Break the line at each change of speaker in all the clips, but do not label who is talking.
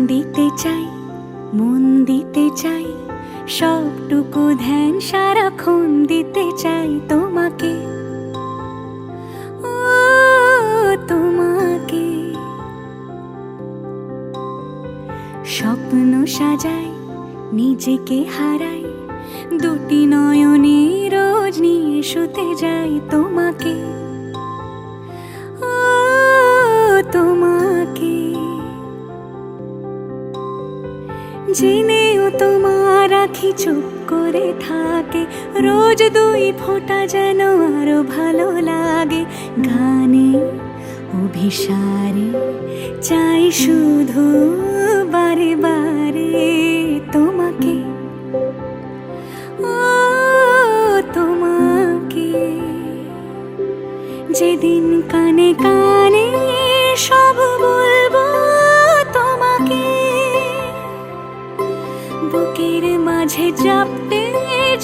দিতে চাই, মন দিতে চাই, সবটুকু ধ্যান সারাক্ষণ দিতে চাই তোমাকে, ও তোমাকে। স্বপ্ন সাজাই, নিজেকে হারাই, দুটি নয়নে রোজ নিয়ে শুতে যাই তোমাকে, ও তোমাকে। জেনেও তোমার আখি চুপ করে থাকে, রোজ দুই ফোঁটা যেন আরো ভালো লাগে। গানে অভিসারে চাই শুধু বারে বারে তোমাকে, ও তোমাকে। যেদিন কানে কানে সব বলবো তোমাকে, বুকের মাঝে চাপতে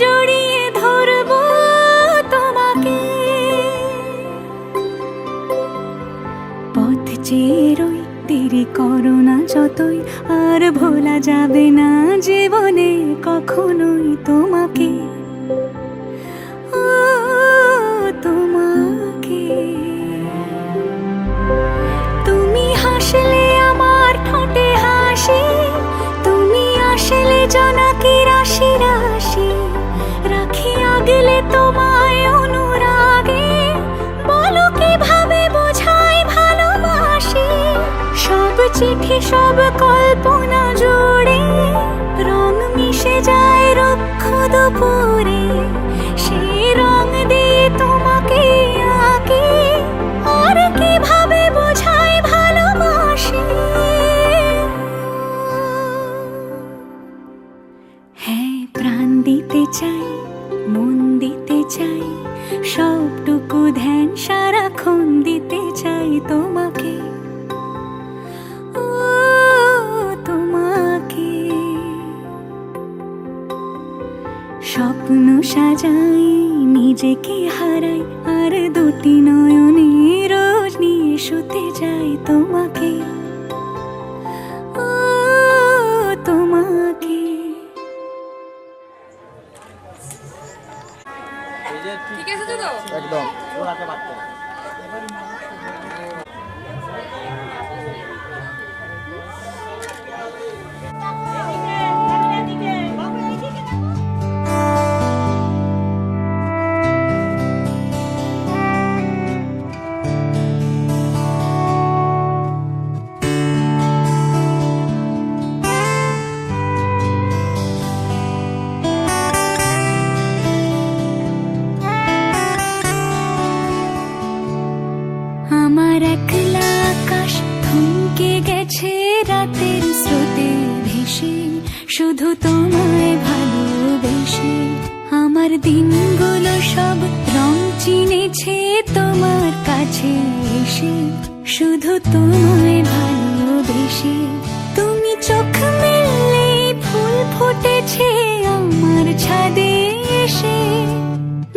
জড়িয়ে ধরবো তোমাকে। পথ চেয়ে রই, দেরি করো না যতই, আর ভোলা যাবে না জীবনে কখনোই তোমাকে, ও তোমাকে। তুমি হাসলে আমার ঠোঁটে হাসি, তুমি আসলে জোনাকি রাশি রাশি, রাখি আগলে তোমায় অনুরাগে, বলো কিভাবে বোঝাই ভালোবাসি। সব চিঠি সব কল্পনা জুড়ে রং মিশে যায় রুক্ষ দুপুরে, সেই রং দিয়ে তোমাকে আঁকি, আর কিভাবে বোঝাই ভালোবাসি। হ্যাঁ, প্রাণ দিতে চাই, মন দিতে চাই, সবটুকু ধ্যান সারাক্ষণ দিতে চাই তোমাকে, ও তোমাকে। স্বপ্ন সাজাই, নিজেকে হারাই, আর দুটি নয়নে রোজ নিয়ে শুতে যাই তোমাকে, ও তোমাকে।
ঠিক আছে তো
একদম ওরাকে বাদ করো।
আমার একলা আকাশ থমকে গেছে রাতের স্রোতে ভেসে, শুধু তোমায় ভালোবেসে। আমার দিনগুলো সব রং চিনেছে তোমার কাছে এসে, শুধু তোমায় ভালোবেসে। তুমি চোখ মেললে ফুল ফুটেছে আমার ছাদে এসে,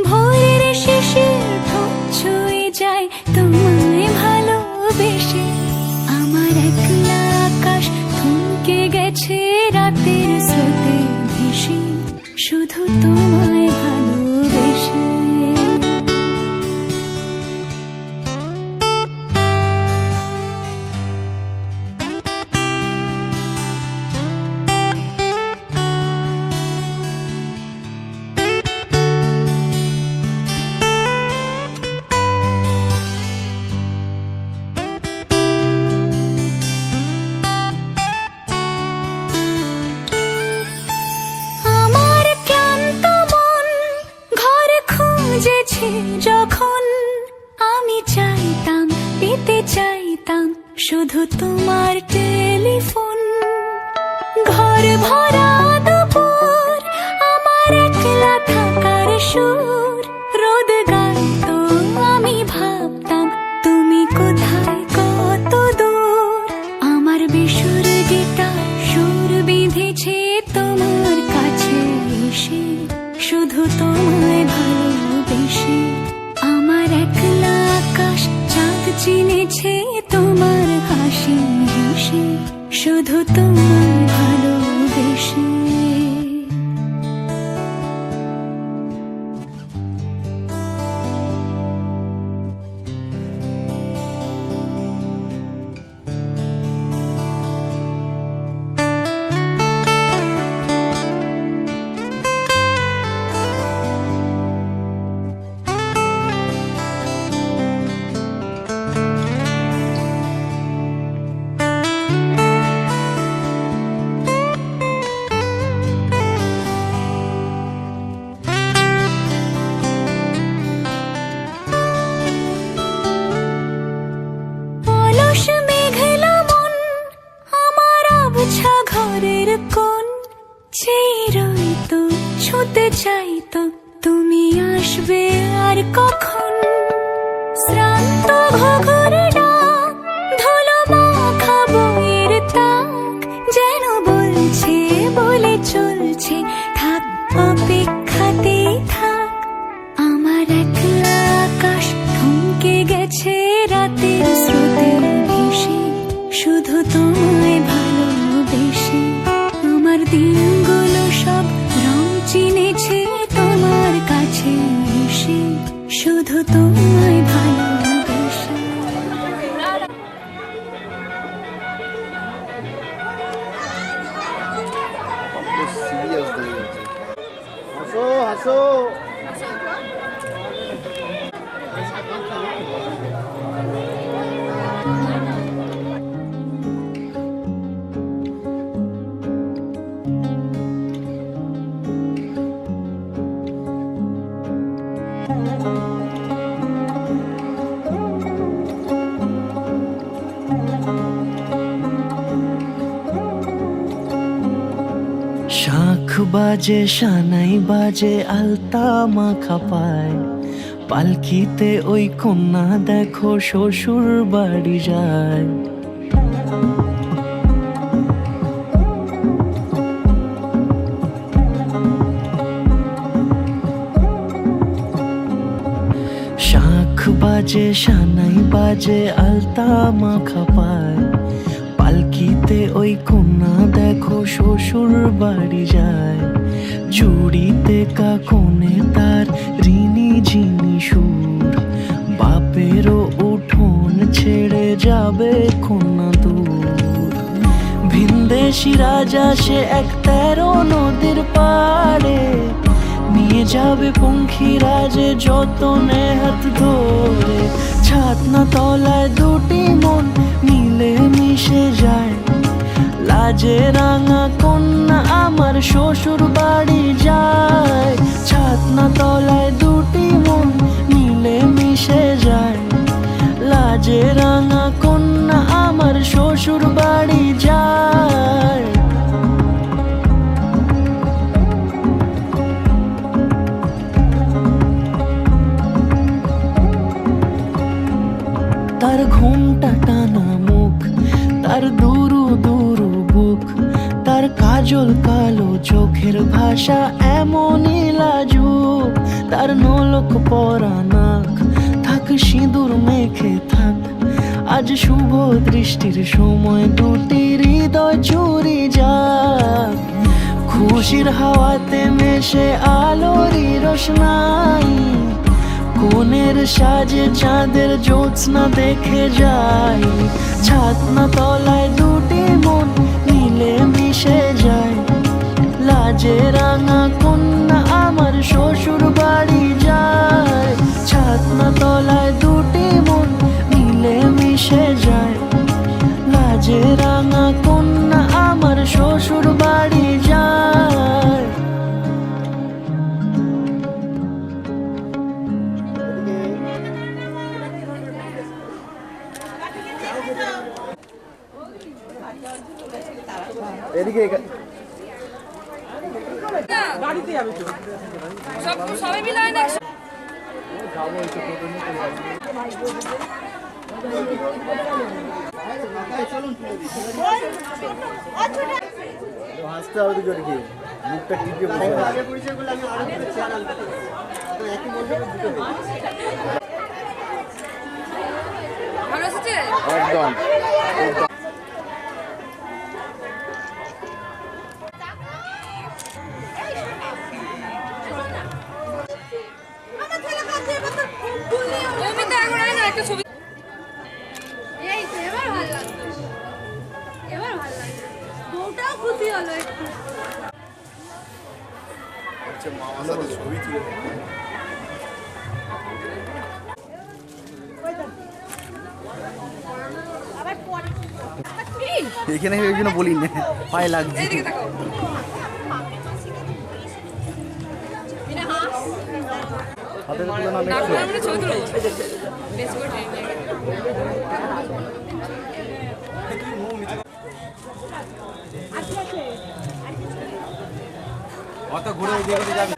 ভোরের শিশির ঠোঁট ছুঁয়ে যায় তোমায় ভালোবেসে। আমার একলা আকাশ থমকে গেছে রাতের স্রোতে ভেসে, শুধু তোমায় ভালোবেসে। যখন আমি চাইতাম, পেতে চাইতাম শুধু তোমার টেলিফোন। ঘর ভরা দুপুর, আমার একলা থাকার সুর, রোদ গাইতো আমি ভাবতাম তুমি কোথায় কত দূর। আমার বেসুর গিটার সুর বিঁধেছে তোমার কাছে এসে, শুধু তোমায় ভালোবেসে। আমার একলা আকাশ চাঁদ চিনেছে তোমার হাসি হেসে, শুধু তোমার আসবে আর কখন শ্রান্ত ঘুঘুর ডাক ধুলো মাখা বইয়ের তাক যেন বলছে বলে চলছে থাক অপেক্ষাতেই থাক আমার একলা আকাশ থমকে গেছে রাতের স্রোতে ভেসে শুধু তোমায় ভালোবেসে আমার দিনগুলো সব রং চিনেছে তোমার কাছে এসে শুধু তোমায় ভালোবেসে
সিরিয়াস হয়ে গেছে। হাসো হাসো।
শাখ বাজে সানাই বাজে আলতা মাখা পায় পালকিতে ওই কন্যা দেখো শ্বশুর বাড়ি যায় শাখ বাজে সানাই বাজে আলতা মাখা পায় পালকিতে ওই কন্যা দেখো শ্বশুর বাড়ি যায় চুড়িতে কাকনে তার ঋণী ঝিনি সুর বাপেরও উঠোন ছেড়ে যাবে কন্যা দূর ভিনদেশি রাজা সে এক 13 নদীর পাড়ে নিয়ে যাবে পঙ্খিরাজে যতনে হাত ধরে ছাতনা তলায় দুটি মন মিলে মিশে যায় লাজে রাঙা কন্যা আমার শ্বশুর বাড়ি যায় ছাতনা তলায় দুটি মন মিলে মিশে যায় লাজে রাঙা কন্যা আমার শ্বশুর বাড়ি যায় তার ঘুমটা টানা মুখ তার দুরু দুরু বুক তার কাজল কালো চোখের ভাষা এমনই লাজুক তার নোলক পরা নাক থাক সিঁদুর মেখে থাক আজ শুভ দৃষ্টির সময় দুটি হৃদয় চুরি যাক খুশির হাওয়াতে মেশে আলোরই রোশনাই কোণের সাজে চাঁদের জ্যোৎস্না দেখে যাই ছাতনা তলায় দুটি মন মিলে মিশে যায় লাজে রাঙা কন্যা আমার শ্বশুর বাড়ি যায় ছাতনা তলায় দুটি মন মিলে মিশে যায় লাজে রাঙা কন্যা আমার শ্বশুর বাড়ি যায়
এদিকে
সবাই মিলে আয় না
হাসতে হবে তো কি মুখটা টিপে বসে আগে পরিচয় করলে আমি আরো চ্যানেল তো একই বলতে দুটো
ভালো আছে
একদম
একটা ছবি
এই তো এবার ভালো লাগছে এবার ভালো লাগছে বউটাও খুশি হলো একটু
আচ্ছা মামার সাথে ছবি তুলে এখানে ওই জন্য বলি না পায়ে লাগছে
এইদিকে তাকাও
হাতে তুলে না
না করে আমরা ছবি তুলবো বেশি করে
অত ঘুরে ওই দিকে যাবি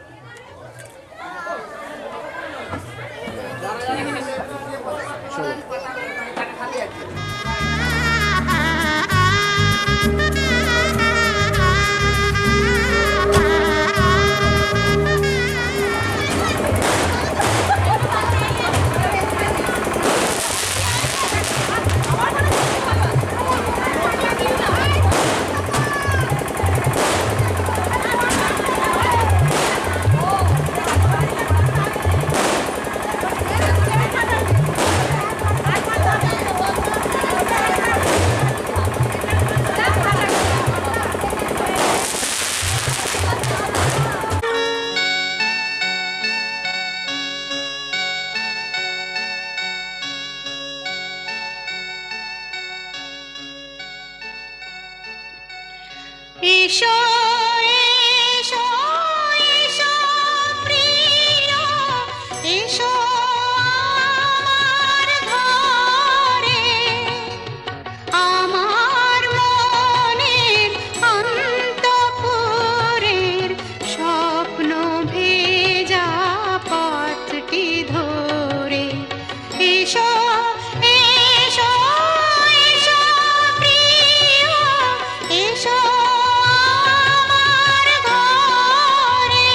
এসো এসো এসো প্রিয় এসো আমার ঘরে আমার মনের অন্তঃপুরের স্বপ্ন ভেজা পথটি ধরে এসো এসো এসো প্রিয় এসো আমার ঘরে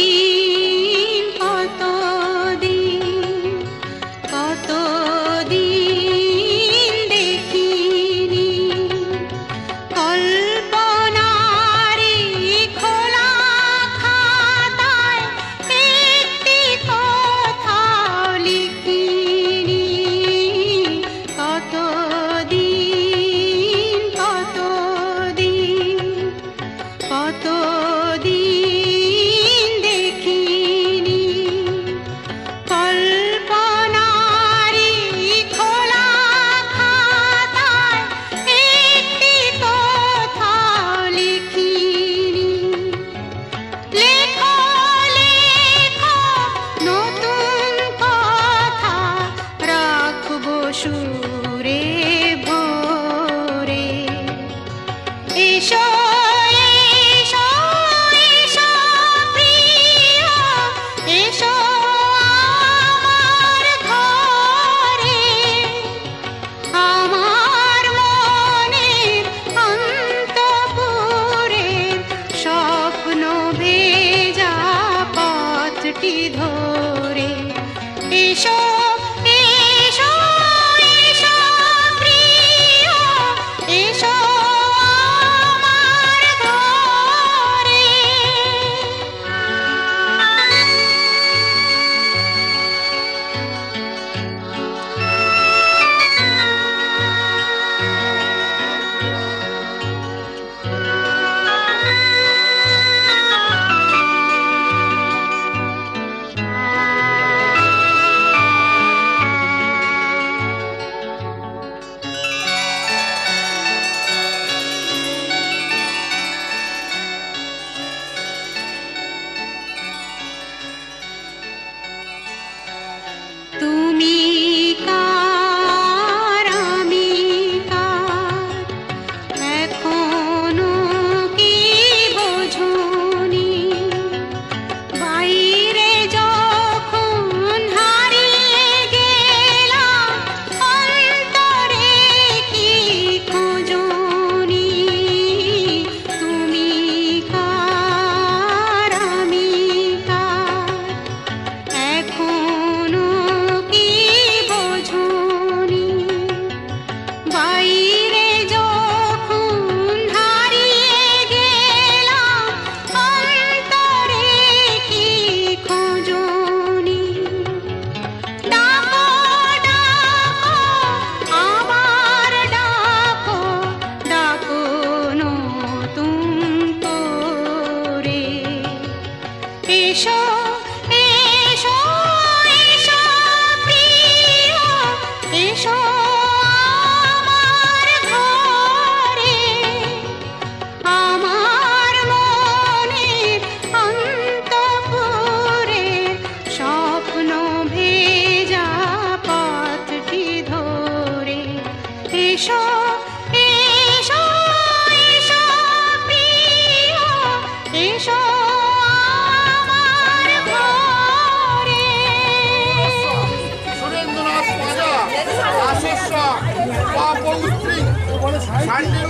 কতদিন কতদিন কতদিন দেখিনি কল্পনারি খোলা খাতায় একটি কথাও লিখিনি কতদিন কতদিন কতদিন দেখিনি কল্পনারি খোলা খাতায় একটি কথাও লিখিনি লেখো লেখো নতুন কথা রাখবো সুরে ভরে এসো এসো এসো প্রিয় এসো আমার ঘরে আমার মনের অন্তঃপুরের স্বপ্ন ভেজা পথটি ধরে এসো এসো এসো প্রিয় এসো আমার ঘরে তুমি কার আমি কার এখনো কি বোঝনি বাইরে যখন হারিয়ে গেলাম অন্তরে কি খোঁজনি তুমি কার আমি কার এখনো কি বোঝনি বাইরে যখন হারিয়ে গেলাম অন্তরে কি খোঁজনি ডাকো ডাকো আমার ডাকো ডাকো নতুন করে এসো এসো এসো প্রিয় এসো আমার ঘরে আমার মনের অন্তঃপুরের স্বপ্ন ভেজা পথটি ধরে এসো এসো এসো প্রিয় এসো আমার ঘরে
সুরেন্দ্রনাথ পাজা আশিস পাপল স্ত্রী শান্তির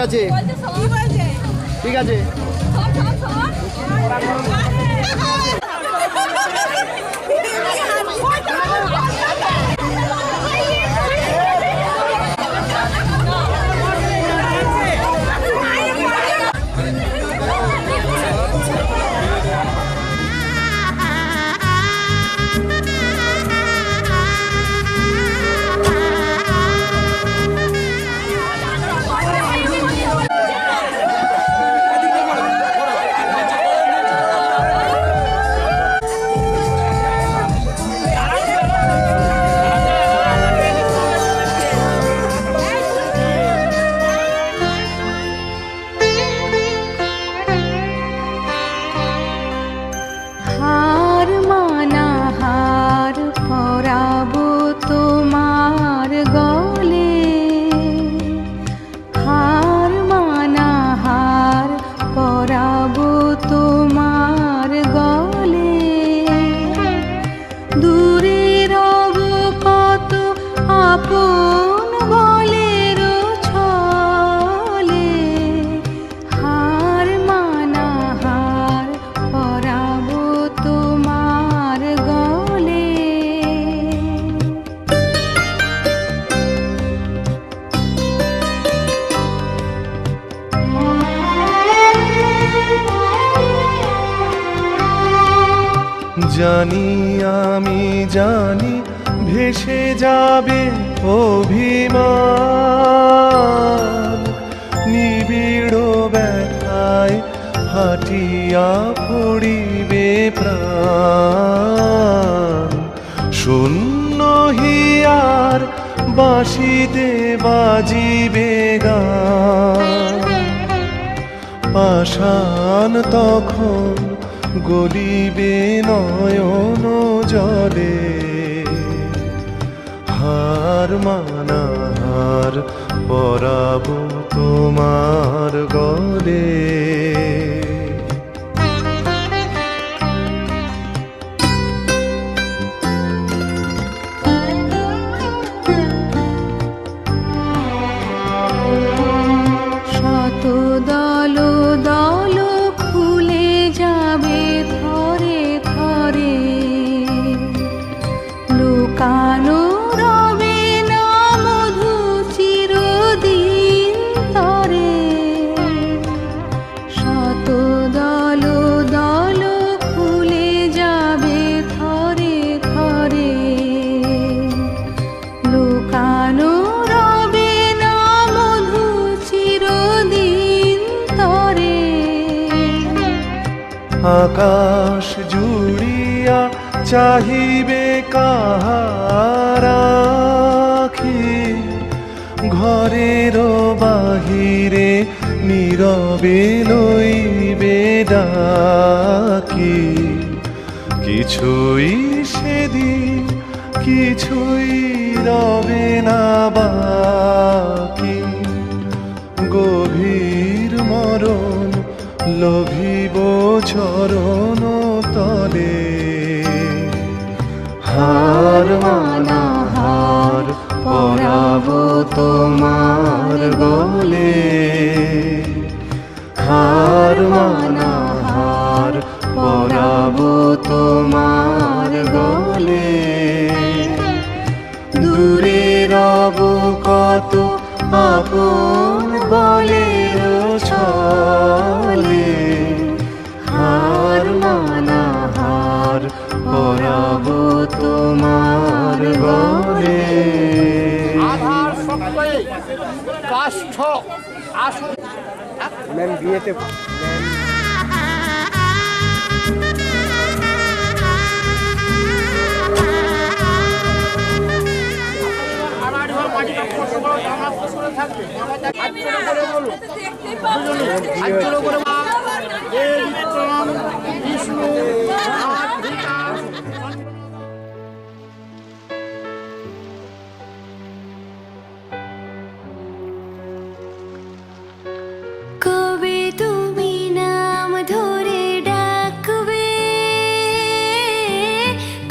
আছে ঠিক আছে
হার মানা হার পরাবো তোমার গলে, হার মানা হার পরাবো তোমার গলে। দূরে রব কত আপন বলের ছলে, হার মানা হার পরাবো তোমার গলে।
জানি আমি জানি ভেসে যাবে অভিমান, নিবিড় ব্যথায় ফাটিয়া পড়িবে প্রাণ। শূন্য হিয়ার বাঁশিতে বাজিবে গান, পাষাণ তখন গলিবে নয়ন জলে। হার মানা হার পরাবো তোমার গলে।
শত দল দল খুলে যাবে থরে থরে, লুকানো রবে না মধু চিরদিন তরে। শত দল দল খুলে যাবে থরে থরে, লুকানো রবে না মধু চিরদিন তরে।
আকাশ জুড়িয়া চাহিবে কাহার আখি, ঘরের বাহিরে নীরবে লইবে ডাকি। কিছুই সেদিন কিছুই রবে না বাকি, গভীর মরণ লোভিব চরণ তলে। হার মানা হার পরাবো তোমার গলে, হার মানা হার পরাবো তোমার গলে। দূরে রব কত আপন বলের ছলে, হার মানা হার পরাবো তোমার গলে।
আধার সপ্তাহে কাষ্ঠ আসন
ম্যাম বিয়েতে
থাকবে করে বলুন বিষ্ণু
কবে তুমি নাম ধরে ডাকবে,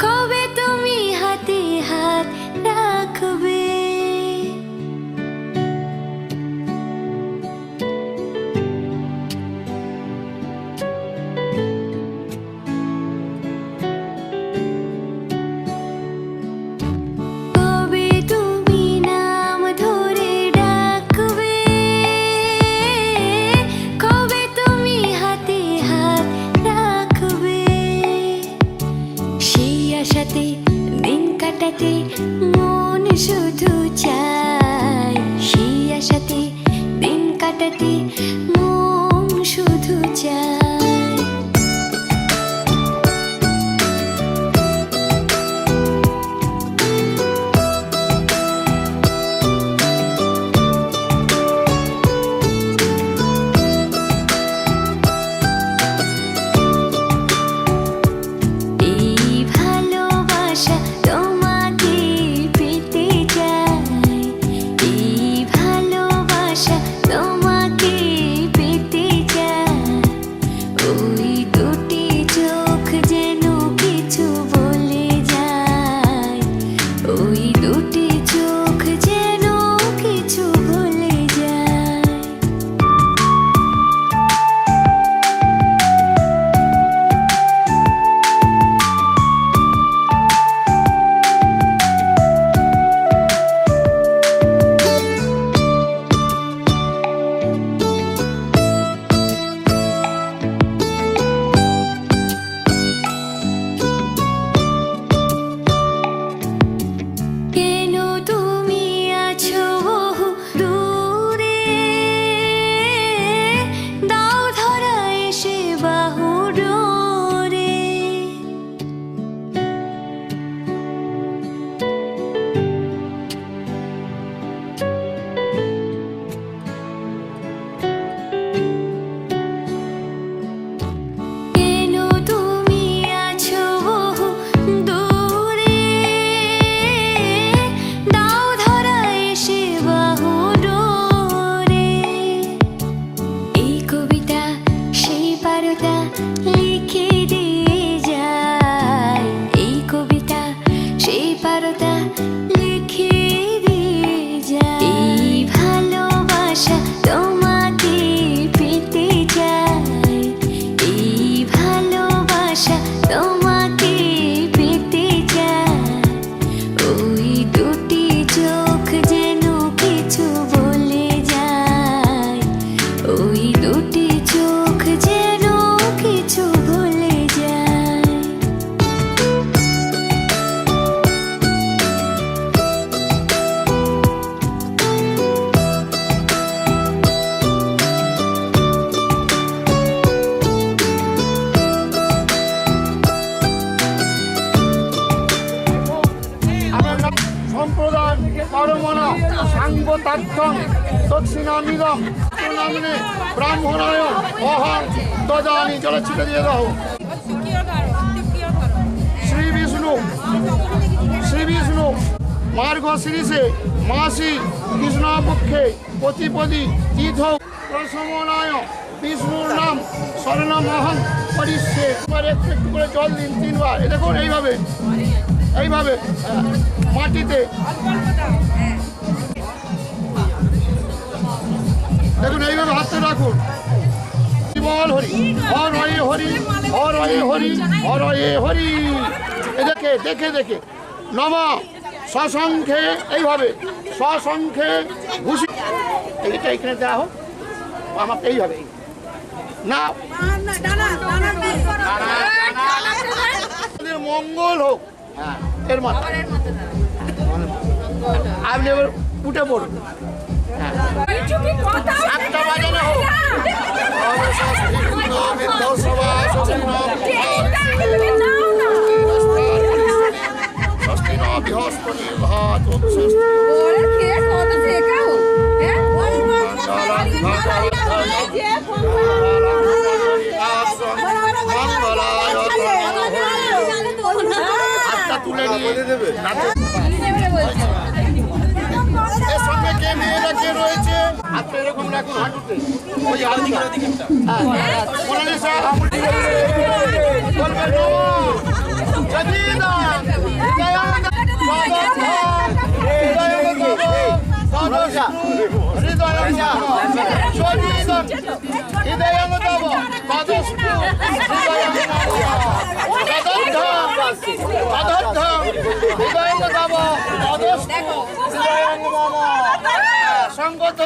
কবে তুমি হাতে হাত রাখবে।
কাটাতে মন শুধু চায়, সেই আশাতে দিন কাটাতে মন শুধু চায়।
সম্প্রদান কর্মণা সাঙ্গতার্থং দক্ষিণামিদম নামনে ব্রাহ্মণায় অহং দদামি জলে ছিটে দিয়ে দাও। শ্রী বিষ্ণু মার্গশীর্ষে মাসি কৃষ্ণপক্ষে প্রতিপদী তীর্থ প্রশমনায় বিষ্ণুর নাম স্মরণমহং করিষ্যে। একটু একটু করে জল দিন 3 বার। দেখুন এইভাবে এইভাবে মাটিতে দেখুন, এইভাবে হাতে রাখুন। বল হরি হর হয়ে হরি হর হয়ে হরি হর হয়ে হরি। দেখে দেখে দেখে নমা সসংখ্যে এইভাবে সসংখ্যে ভূষি। এইটা এখানে দেওয়া হোক আমাকে এইভাবে না মঙ্গল হোক। হ্যাঁ, এর মাথা আপনি এবার উঠে পড়ুন। হ্যাঁ, 7টা বাজানো হোক। তুলে নিয়ে এর সঙ্গে কে মেয়েরা কে রয়েছে আপনি এরকম রাখুন হাঁটুতে। ওই মোনালিসা বলবেন সংগত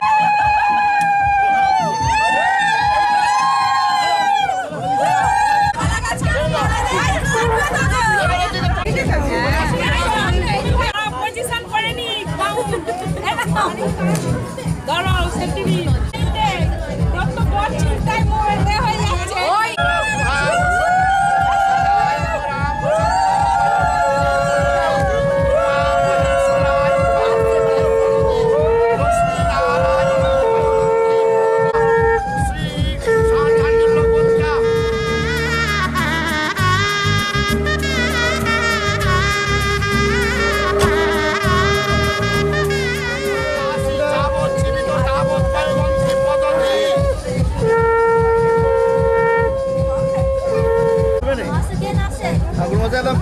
ঠাকুর মশাই একদম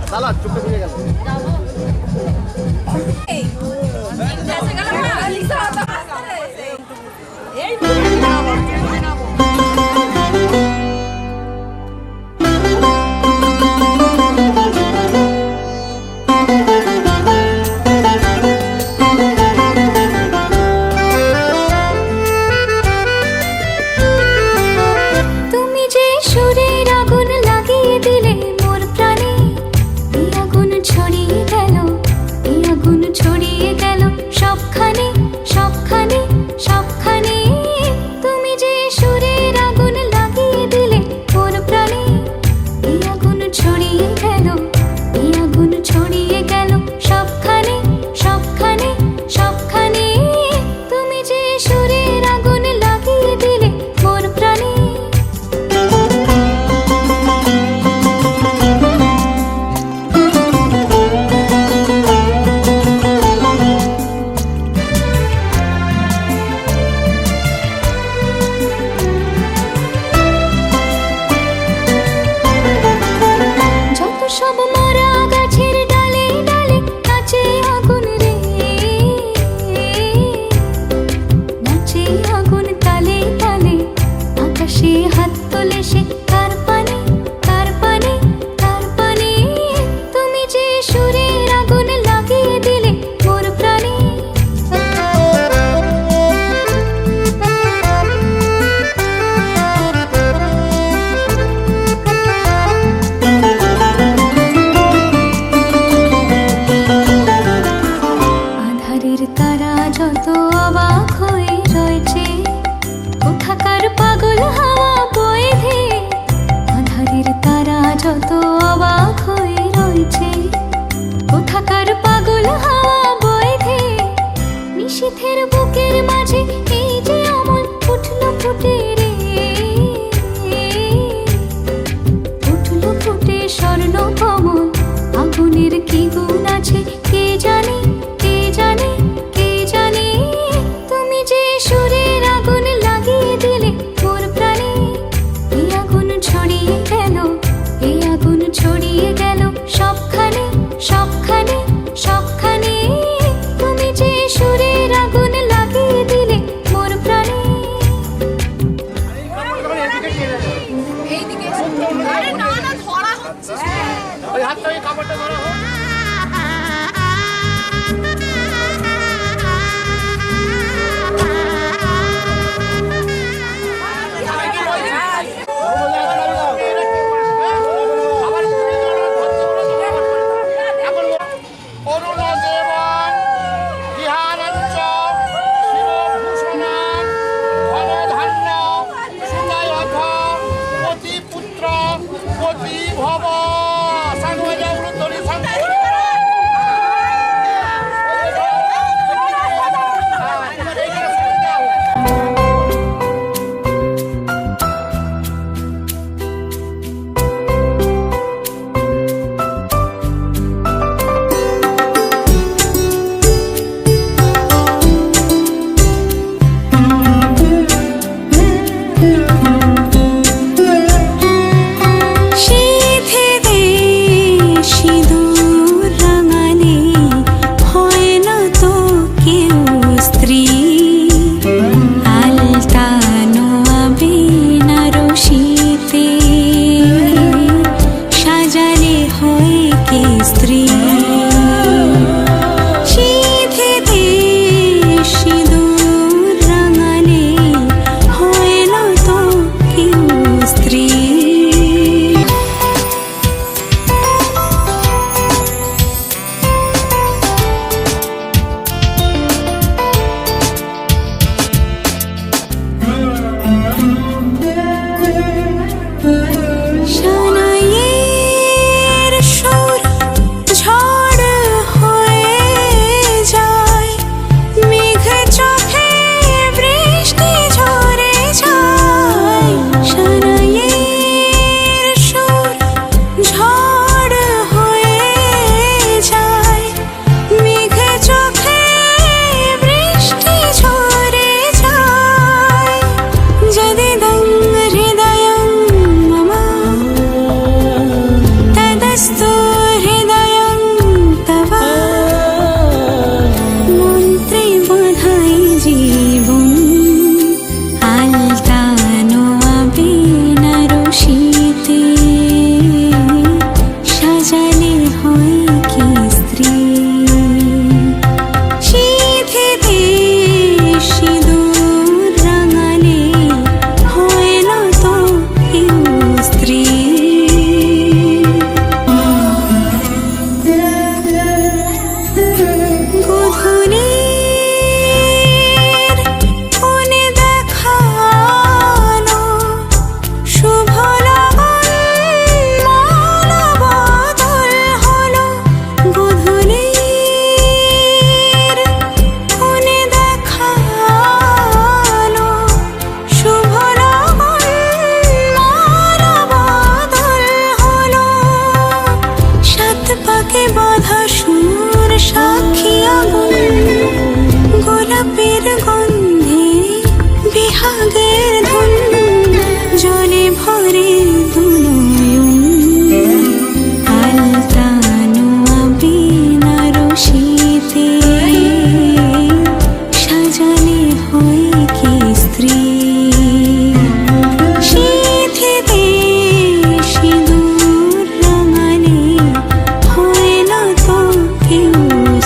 সালাদ চোখে বুঝে গেল।
তুমি যে সুরের আগুন লাগিয়ে দিলে মোর প্রাণে, এই আগুন ছড়িয়ে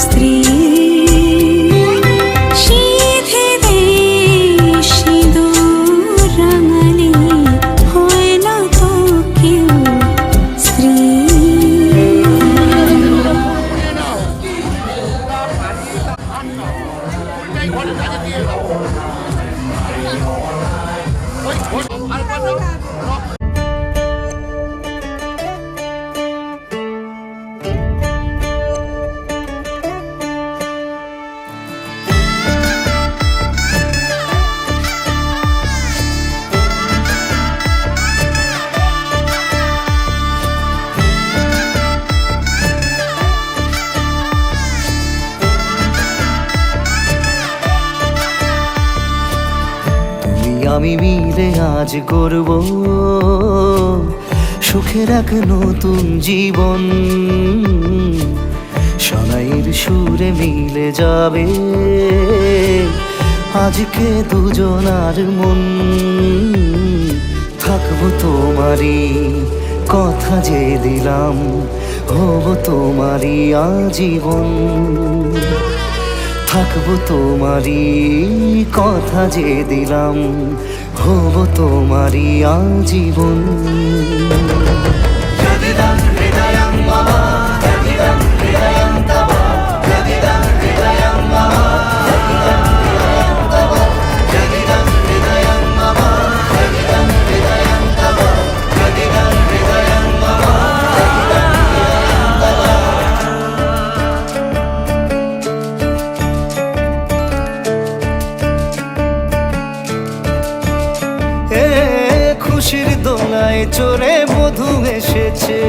স্ত্রী সিধে দে সিঁদুর রাঙালি হয় না তো কেউ স্ত্রী।
আমি মিলে আজ গড়ব সুখের এক নতুন জীবন। সানাইয়ের সুরে মিলে যাবে আজকে দুজনার মন। থাকবো তোমারই কথা যে দিলাম, হব তোমারই আজীবন। থাকবো তোমারই কথা যে দিলাম, হব তোমারই আজীবন। খুশির দোলায় চড়ে বধূ এসেছে,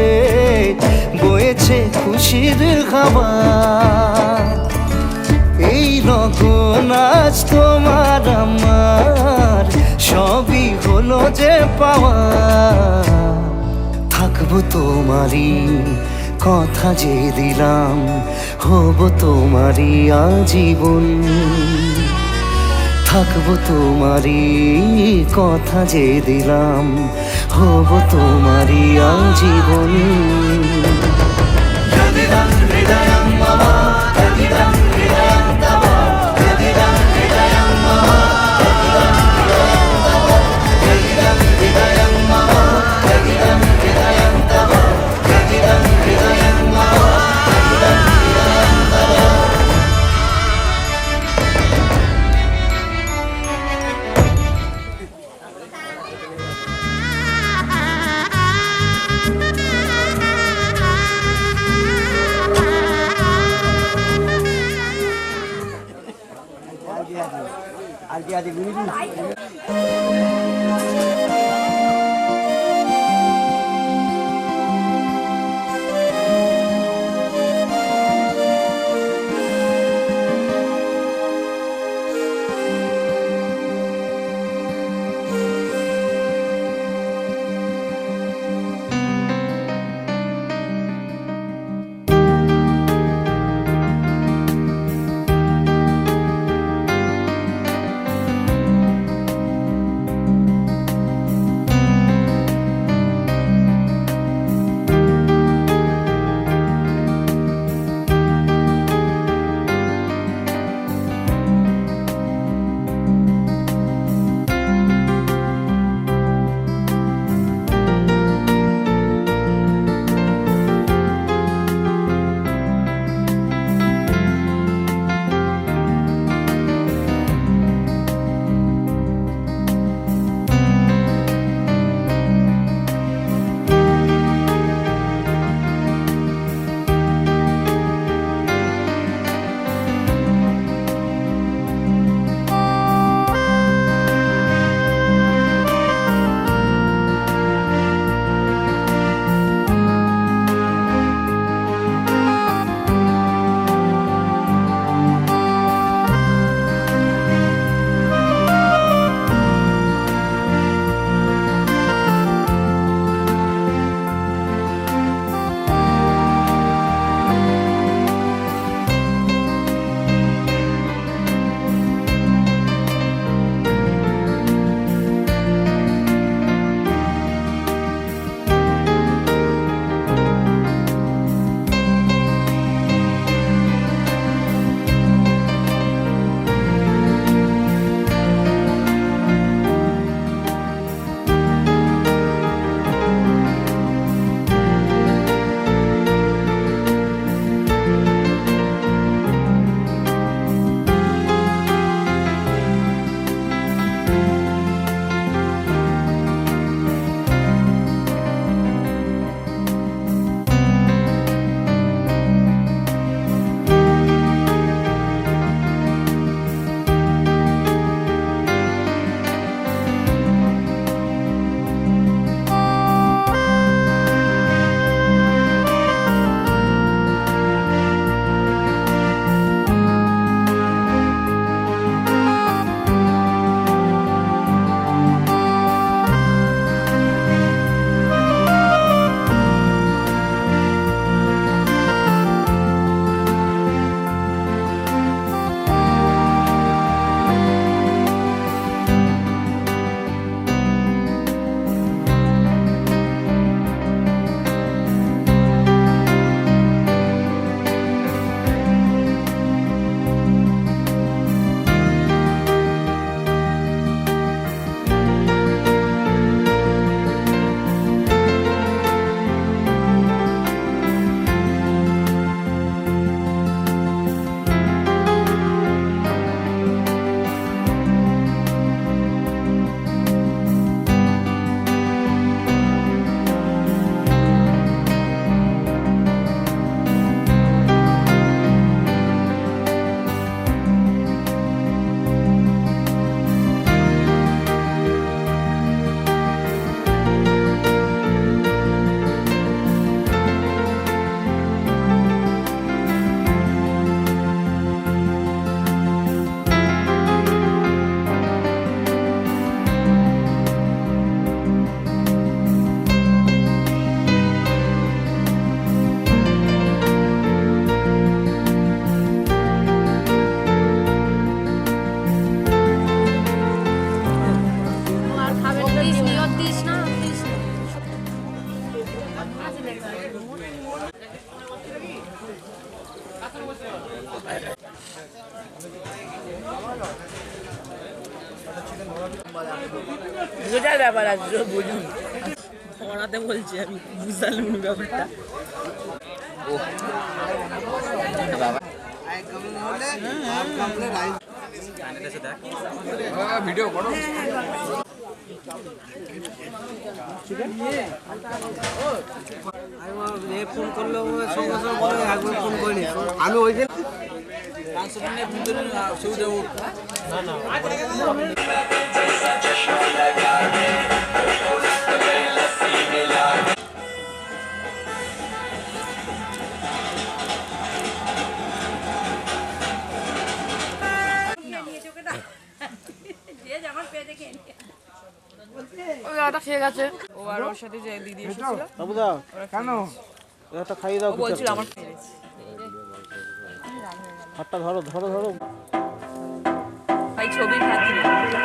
বয়েছে খুশির হাওয়া। এই লগন আজ তোমার আমার সবই হলো যে পাওয়া। থাকবো তোমারই কথা যে দিলাম, হব তোমারই আজীবন। থাকবো তোমারই কথা যে দিলাম, হব তোমারই আজীবন।
যেটার ব্যাপার আছে বুঝুন পড়াতে বলছি আমি বুঝলাম না ব্যাপারটা
ভিডিও করো ফোন করলো সঙ্গে সঙ্গে বলে একবার ফোন করিনি আমি ওই দিন
ওই দাদাটা খেয়ে গেছে ও আর ওর সাথে যে দিদি এসেছিল
বাবুদা কেন এটা খাইয়ে দাও
বলছিল আমার ফেরেছে
হাতটা ধরো ধরো ধরো
ভাই ছবির খাতিরে